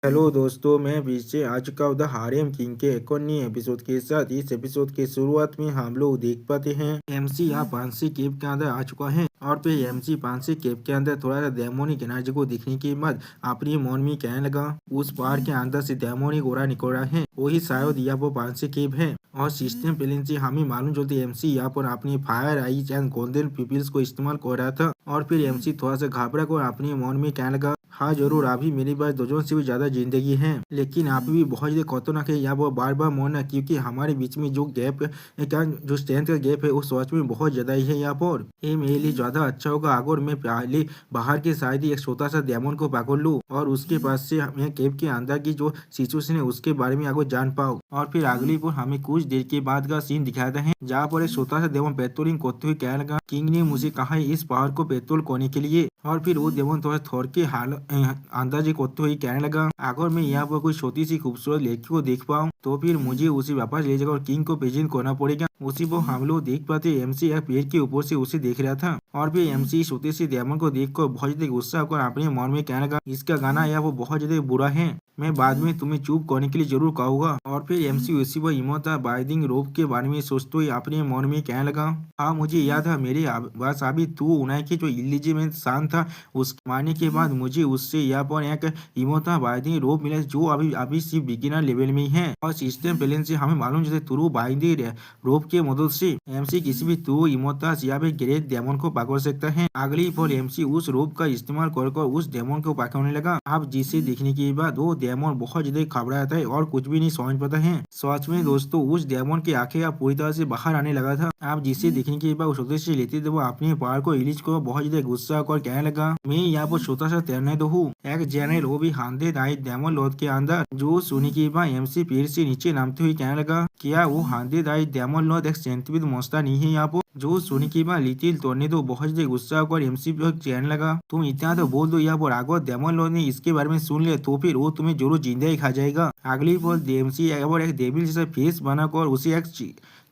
Hello दोस्तों, मैं फिर से आ चुका हूँ द हारेम किंग के एक और नए एपिसोड के साथ। इस एपिसोड के शुरुआत में हम लोग देख पाते हैं एमसी यहाँ पांसी केव के अंदर आ चुका है और फिर एमसी पांसी केव के अंदर थोड़ा सा डेमोनिक एनर्जी को देखने के बाद अपने मन में कहने लगा उस पहाड़ के अंदर से डेमोनिक ओरा निकल रहा है, वही शायद यहाँ पर पांसी केव है। और सिस्टम प्लेन से हमें मालूम चलती एमसी यहाँ पर अपने fire eyes and golden peoples को इस्तेमाल कर रहा था। और फिर एमसी थोड़ा सा घबरा कर अपने मन में कहने लगा, हाँ जरूर, अभी मेरे पास दर्जन से भी ज्यादा जिंदगी है, लेकिन आप भी बहुत ज्यादा खतरनाक है यहाँ पर बार बार मरना, क्योंकि हमारे बीच में जो गैप का जो स्ट्रेंथ का गैप है वो सच में बहुत ज्यादा ही है यहाँ पर। ये मेरे लिए ज्यादा अच्छा होगा अगर मैं पहले बाहर के शायद ही एक छोटा सा डेमन को पकड़ लूँ और उसके पास से मैं केव के अंदर की जो सिचुएशन है उसके बारे में अगर जान पाऊँ। और फिर अगली पर हमें कुछ देर के बाद का सीन दिखाता है जहाँ पर एक छोटा सा डेमन पेट्रोलिंग करते हुए कहने लगा, किंग ने मुझे कहा है इस पहाड़ को पेट्रोल करने के लिए। और फिर वो डेमन थोड़ा थोड़ के हाल अंदाजे करते हुए कहने लगा, अगर मैं यहाँ पर कोई छोटी सी खूबसूरत लड़की को देख पाऊँ तो फिर मुझे उसे वापस ले जाकर और किंग को प्रेजेंट करना पड़ेगा। उसी वो हम लोग देख पाते एमसी एक पेड़ के ऊपर से उसे देख रहा था और फिर एमसी छोटे से डेमन को देखकर बहुत ज्यादा गुस्सा होकर अपने मन में कहने लगा, इसका गाना या वो बहुत ज्यादा बुरा है, मैं बाद में तुम्हें चुप करने के लिए जरूर कहूंगा। और फिर एमसी उसी वो इमोता बाइडिंग रोप के बारे में सोचते हुए अपने मन में कहने लगा, हाँ मुझे याद है मेरे बस अभी तू उन्हें की जो इलिजिमेंट शान था उसके मारने के बाद मुझे उससे यहाँ पर एक इमोता बाइडिंग रोप मिला जो अभी अभी सिर्फ बिगिनर लेवल में ही है। और सिस्टम प्लेन से हमें मालूम जैसे तुरु बाइडिंग रोप के मदद से एमसी किसी भी तुरु इमोता या फिर ग्रेट डेमन को पकड़ सकता है। अगली पर एमसी उस रोप का इस्तेमाल कर उस डेमन को पकड़ने लगा। अब जिसे देखने के बाद वो डेमन बहुत ज्यादा घबराता है और कुछ भी नहीं समझ पाता है। सच में दोस्तों उस डेमन की आंखें अब पूरी तरह से बाहर आने लगा था। आप जिसे देखने के बाद छोटे से लेते थे वो अपने पहाड़ को इलिज को बहुत ज्यादा गुस्सा कर कहने लगा, मैं यहाँ पर छोटा सा तैरने तो हूँ, एक जनरल वो भी हांदे दाई डेमन लोड के अंदर। जो सुनी के बाद एमसी पेड़ से नीचे नामते हुए कहने लगा, क्या वो हांदे दाई डेमन लोड एक सेंटिपिड मॉन्स्टर नहीं है यहाँ पर? जो सुनी के बाद लिटिल टोर्नेडो बहुत ज्यादा गुस्सा होकर एमसी पर कहने लगा, तुम इतना तो बोल दो यहाँ पर अगर डेमन लोड ने इसके बारे में सुन लिया तो फिर वो तुम्हें जरूर जिंदा ही खा जाएगा। अगली बार एमसी एक डेविल जैसा फेस बनाकर उसे एक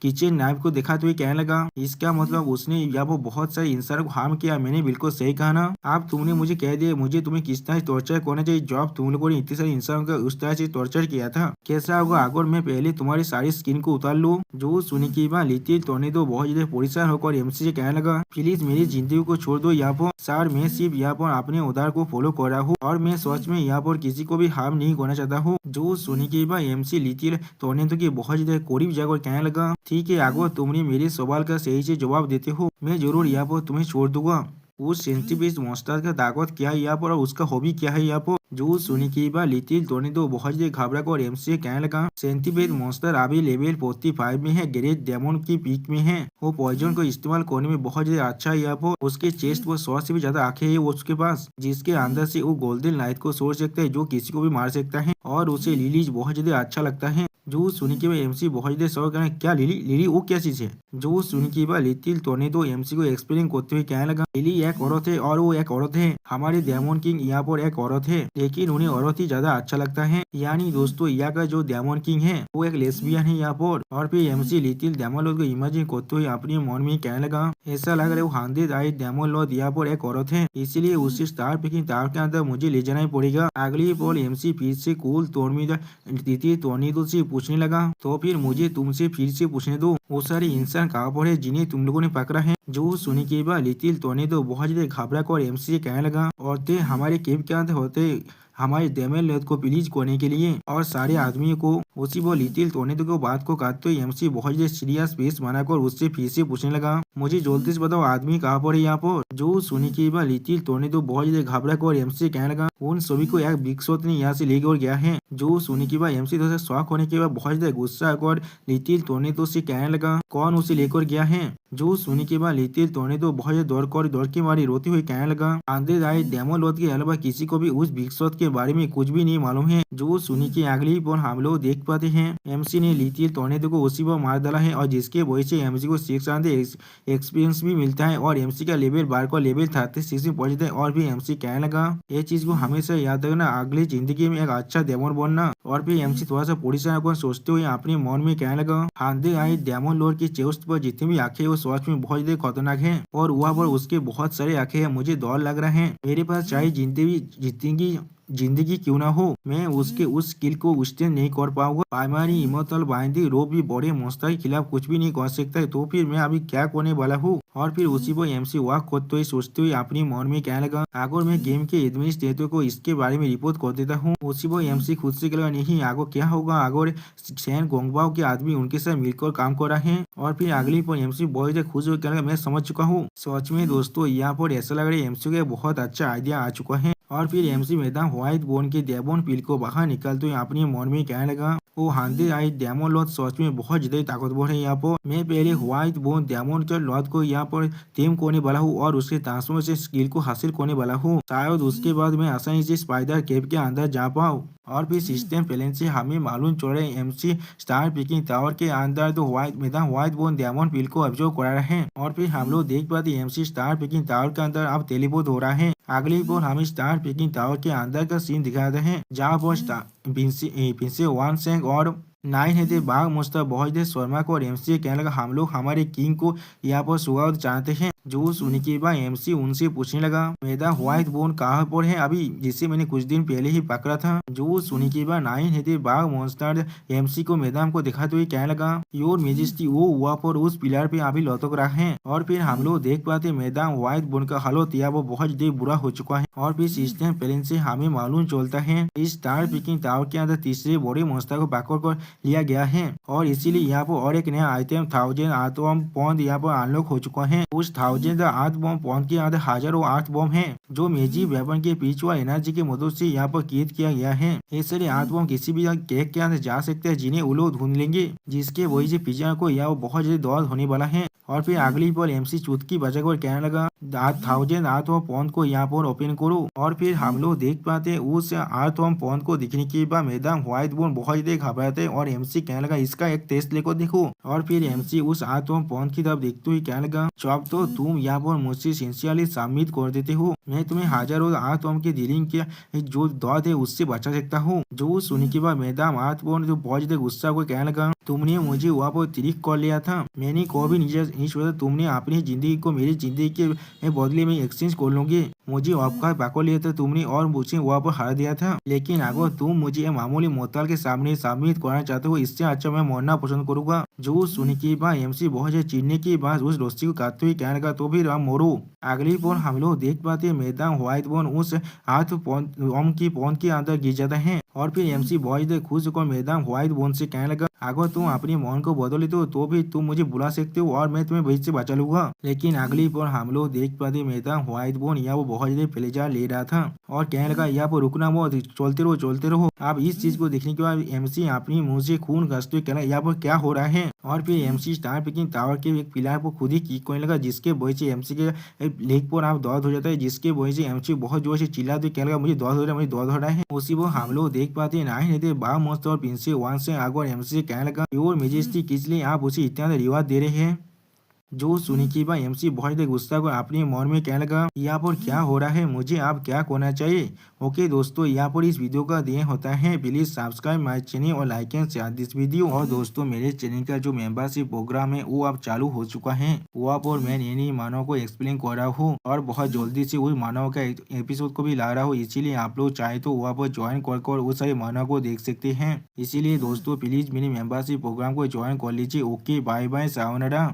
किचन नाइफ को दिखाते हुए कहने लगा, इसका मतलब उसने या वो बहुत सारे इंसान को हार्म किया। मैंने बिल्कुल सही कहा ना? आप तुमने मुझे कह दिया मुझे तुम्हें किस तरह टॉर्चर करना चाहिए जब तुम लोगों ने इतने सारे इंसानों का उस तरह से टॉर्चर किया था। कैसा होगा अगर मैं पहले तुम्हारी सारी स्किन को उतार लूं? जो सुनी की बात लिटिल टोर्नेडो बहुत ज्यादा परेशान होकर एमसी से कहने लगा, प्लीज मेरी जिंदगी को छोड़ दो यहाँ पर सर, मैं सिर्फ यहाँ पर अपने उदार को फॉलो कर रहा हूँ और मैं सच में यहाँ पर किसी को भी हार्म नहीं करना चाहता हूँ। जो सुनी के बाद एमसी लिटिल टोर्नेडो की बहुत ज्यादा करीब जाकर कहने लगा, ठीक है अगर तुमने मेरे सवाल का सही से जवाब देते हो मैं जरूर यहाँ पर तुम्हें छोड़ दूंगा। उस सेंटीपीड मॉन्स्टर का ताकत क्या है यहाँ पर और उसका हॉबी क्या है यहाँ पर? जो सुनी की बात लिटिल टोर्नेडो बहुत ज्यादा घबरा कर एमसी कहने लगा, सेंटीपीड मॉन्स्टर अभी लेवल 45 में है, ग्रेट डेमन की पीक में है, वो पॉइजन को इस्तेमाल करने में बहुत ज्यादा अच्छा है यहाँ पर। उसके चेस्ट पर 100 से भी ज्यादा आंखें है उसके पास, जिसके अंदर से वो गोल्डन लाइट को सोच सकता है जो किसी को भी मार सकता है और उसे लिलीज बहुत ज्यादा अच्छा लगता है। जो सुनी के बाद एमसी बहुत ज्यादा शौक है, क्या लिली लिली वो क्या चीज है? जो सुनी के बाद लिटिल टोर्नेडो एमसी को एक्सप्लेन करते हुए कहने लगा, लिली एक औरत है और वो एक औरत है, हमारे डेमन किंग यहाँ पर एक औरत है, लेकिन उन्हें औरत ही ज्यादा अच्छा लगता है। यानी दोस्तों यहाँ का जो डेमन किंग है वो एक लेस्बियन है यहाँ पर। और फिर एमसी लिटिल डेमन लॉर्ड को इमेजिन करते हुए अपने मन में कहने लगा, ऐसा लग रहा है वो हांदे दाई डेमन लॉर्ड यहाँ पर एक औरत है, इसीलिए उसे स्टार पिकिंग टावर के अंदर मुझे ले जाना ही पड़ेगा। अगली बार एमसी फिर से कूल टोर्नेडो से पूछने लगा, तो फिर मुझे तुमसे फिर से पूछने दो वो सारे इंसान कहाँ पर है जिन्हें तुम लोगों ने पकड़ा है? जो सुनी के बाद लिटिल टोर्नेडो बहुत ज्यादा घबरा कर एमसी से कहने लगा, औरतें हमारे केव के अंदर होते हमारे डेमन लॉर्ड को प्लीज करने के लिए और सारे आदमियों को। उसी वो लिटिल टोर्नेडो को बात को काटते हुए एमसी बहुत ज्यादा सीरियस फेस बनाकर उससे फिर से पूछने लगा, मुझे जल्दी से बताओ आदमी कहाँ पर है यहाँ पर? जो सुनी के बाद लिटिल टोर्नेडो बहुत ज्यादा घबरा कर एमसी कहने लगा, उन सभी को एक बिग शॉट ने यहाँ से लेकर गया है। जो सुनी के बाद एमसी थोड़ा शॉक होने के बाद बहुत ज्यादा गुस्सा कर लिटिल टोर्नेडो से कहने लगा, कौन उसे लेकर गया है? जो सुनी के बाद लिटिल टोर्नेडो बहुत ज्यादा दौड़ के मारी रोते हुए कहने लगा, आंधे दाई डेमन लॉर्ड के अलावा किसी को भी उस बिग शॉट के बारे में कुछ भी नहीं मालूम है। जो सुनी के अगली पर हम लोग देख पाते हैं एमसी ने लिटिल टोर्नेडो को उसी पर मार डाला है और जिसके वजह से एमसी को 600 एक्सपीरियंस भी मिलता है और एमसी का लेवल बार को लेवल 36 में पहुंचता है। और भी एमसी कहने लगा, ये चीज को हमेशा याद रखना, अगली जिंदगी में एक अच्छा डेमन बनना। और फिर एमसी थोड़ा सा परेशान होकर सोचते हुए अपने मन में कहने लगा, हांदे आई डेमन लॉर्ड की चेस्ट पर जितनी भी आंखें वो सच में बहुत ज्यादा खतरनाक है और वहाँ पर उसके बहुत सारे आंखें हैं, मुझे डर लग रहा है, मेरे पास चाहे जितनी जिंदगी क्यों ना हो, मैं उसके उस स्किल को एक्सटेंड नहीं कर पाऊंगा। प्राइमरी इमोटल बाइंडिंग रो भी बड़े मोस्ता के खिलाफ कुछ भी नहीं कर सकता है, तो फिर मैं अभी क्या करने वाला हूँ। और फिर उसी पर एमसी वाक करते हुए सोचते हुए अपनी मन में कहने लगा, अगर मैं गेम के एडमिनिस्ट्रेटर को इसके बारे में रिपोर्ट कर देता हूँ। उसी पर एमसी खुद से कहला, नहीं आगे क्या होगा, अगर सैन गोंगबाओ के आदमी उनके साथ मिलकर काम कर रहे हैं। और फिर अगली पर एमसी बहुत ही खुश होकर कहने, मैं समझ चुका हूँ। सच में दोस्तों यहाँ पर ऐसा लग रहा है एमसी का बहुत अच्छा आइडिया आ चुका है। और फिर एमसी मैदान व्हाइट बोन के डेमन पिल को बाहर निकालते हुए अपने मन में कहने लगा, वो हांडी आई डेमन लॉर्ड सच में बहुत ज्यादा ताकतवर है। यहाँ पर मैं पहले व्हाइट बोन डेमन के लॉर्ड को यहाँ पर टेम करने वाला हूँ और उसके ट्रांसफॉर्मेशन स्किल को हासिल करने वाला हूँ। शायद उसके बाद मैं आसानी से स्पाइडर केव के अंदर जा पाऊँ। और फिर सिस्टम प्लान से हमें मालूम चल रहा है एमसी स्टार पिकिंग टावर के अंदर तो व्हाइट बोन डेमन पिल को ऑब्जर्व करा रहे हैं। और फिर हम लोग देख पाते एमसी स्टार पिकिंग टावर के अंदर अब टेलीपोर्ट हो रहा है। अगली बार हमें स्टार पिकिंग टावर के अंदर का सीन दिखा रहे हैं, जहाँ पर पिंसे वन सेंग और नाइन है बाघ मुस्ता बहुत शर्मा को और एमसी कहने लगा, हम लोग हमारे किंग को यहाँ पर स्वागत चाहते हैं। जो सुनने के बाद एमसी उनसे पूछने लगा, मेरा व्हाइट बोन कहाँ पर है अभी, जिसे मैंने कुछ दिन पहले ही पकड़ा था। जो सुनने के बाद नाइन है बाघ मॉन्स्टर एमसी को मैदान को दिखाते हुए कहने लगा, योर मेजेस्टी वो वहाँ पर उस पिलर पे अभी लटक रहा है। और फिर हम लोग देख पाते मैदान व्हाइट बोन का हालत यहाँ वो बहुत ज्यादा बुरा हो चुका है। और फिर सिस्टम प्लान से हमें मालूम चलता है इस स्टार पिकिंग टावर के अंदर तीसरे बड़े मॉन्स्टर को पकड़ कर लिया गया है। और इसीलिए यहाँ पर और एक नया आइटम 1000 आर्थ बम पॉइंट यहाँ पर अनलॉक हो चुका है। उस 1000 आर्थ बम पॉइंट के अंदर हजारों आर्थ बम है, जो मैजिक वेपन के पीछे व एनर्जी की मदद से यहाँ पर क्रिएट किया गया है। ऐसे आर्थ बम किसी भी केक के अंदर जा सकते हैं, जिन्हें वो लोग ढूंढ लेंगे, जिसके वजह से पिज्जा को यहाँ बहुत ज्यादा दौड़ होने वाला है। और फिर अगली पर एमसी चुटकी बजाकर कहने लगा, 1000 आर्थ बम पॉइंट को यहाँ पर ओपन करो। और फिर हम लोग देख पाते हैं उस आर्थ बम पॉइंट को दिखने के बाद मैदान व्हाइट बोन बहुत ज्यादा घबराते हैं और एमसी कहने लगा, इसका एक टेस्ट लेकर देखो। और फिर एमसी उस आर्थ बम पॉइंट की तरफ देखते हुए कहने लगा, जब तो तुम यहाँ पर मुझसे सिंसियरली सबमिट कर देते हो, मैं तुम्हें हजारों आर्थ बम के डीलिंग के जो दौर है उससे बचा सकता हूँ। जो सुनने के बाद मैदान आर्थ बम जो बहुत ज्यादा गुस्सा को कहने लगा, तुमने मुझे वहाँ पर ट्रिक कर लिया था, मैंने कभी नहीं सोचा तुमने अपनी जिंदगी को मेरी जिंदगी के बदले में एक्सचेंज कर लोगे। मुझे आपका पकड़ लिया था तुमने और मुझे वहाँ पर हरा दिया था, लेकिन अगर तुम मुझे मामूली मोताल के सामने सबमिट करना चाहते हो, इससे अच्छा मैं मरना पसंद करूंगा। जो सुनने के बाद एमसी बहुत चिढ़ने के बाद उस रस्सी को काटते हुए कहने लगा, तो फिर हम मोरो। अगली पर हम लोग देख पाते मैदान व्हाइट बोन उस हाथ ओम की पॉन के अंदर गिर जाता है। और फिर एमसी बहुत खुश होकर मैदान व्हाइट बोन से कहने लगा, अगर तुम अपने मन को बदले तो भी तुम मुझे बुला सकते हो और मैं तुम्हें बीच से बचा लूंगा। लेकिन अगली पर हम लोग देख पाते मैदान व्हाइट बोन यहाँ वो बहुत ज्यादा प्लेजर ले रहा था और कहने लगा, यहाँ पर रुकना मत, चलते रहो। अब इस चीज को देखने के बाद एमसी अपनी मुंह से खून घसते हुए कहना, यहाँ पर क्या हो रहा है। और फिर एमसी स्टार पिकिंग टावर के एक पिलर को खुद ही किक करने लगा, जिसके वजह से एमसी के लेग पर आप दर्द हो जाता है, जिसके वजह से एमसी बहुत जोर से चिल्लाते कहने लगा, मुझे दर्द हो रहा है, मुझे दर्द हो रहा है। उसी वो हम लोग देख पाते हैं नहीं रहते बा मस्त और पिंसे वन से आगे एमसी से कहने लगा, योर मेजेस्टी किस लिए आप उसे इतना रिवार्ड दे रहे हैं। जो सुनी के बाद एमसी बहुत गुस्सा को अपने मन में कहने लगा, यहाँ पर क्या हो रहा है, मुझे आप क्या करना चाहिए। ओके दोस्तों, यहाँ पर इस वीडियो का दें होता है, प्लीज सब्सक्राइब माय चैनल और like and share this video. और दोस्तों मेरे चैनल का जो मेंबरशिप प्रोग्राम है वो अब चालू हो चुका है, वहाँ पर मैं नई मानव को एक्सप्लेन कर रहा हूँ और बहुत जल्दी से उस मानव का एपिसोड को भी ला रहा हूँ। इसीलिए आप लोग चाहे तो वहाँ पर ज्वाइन कर उस सारे मानव को देख सकते हैं। इसीलिए दोस्तों प्लीज मेरे मेंबरशिप प्रोग्राम को ज्वाइन कर लीजिए। Okay bye bye, sayonara.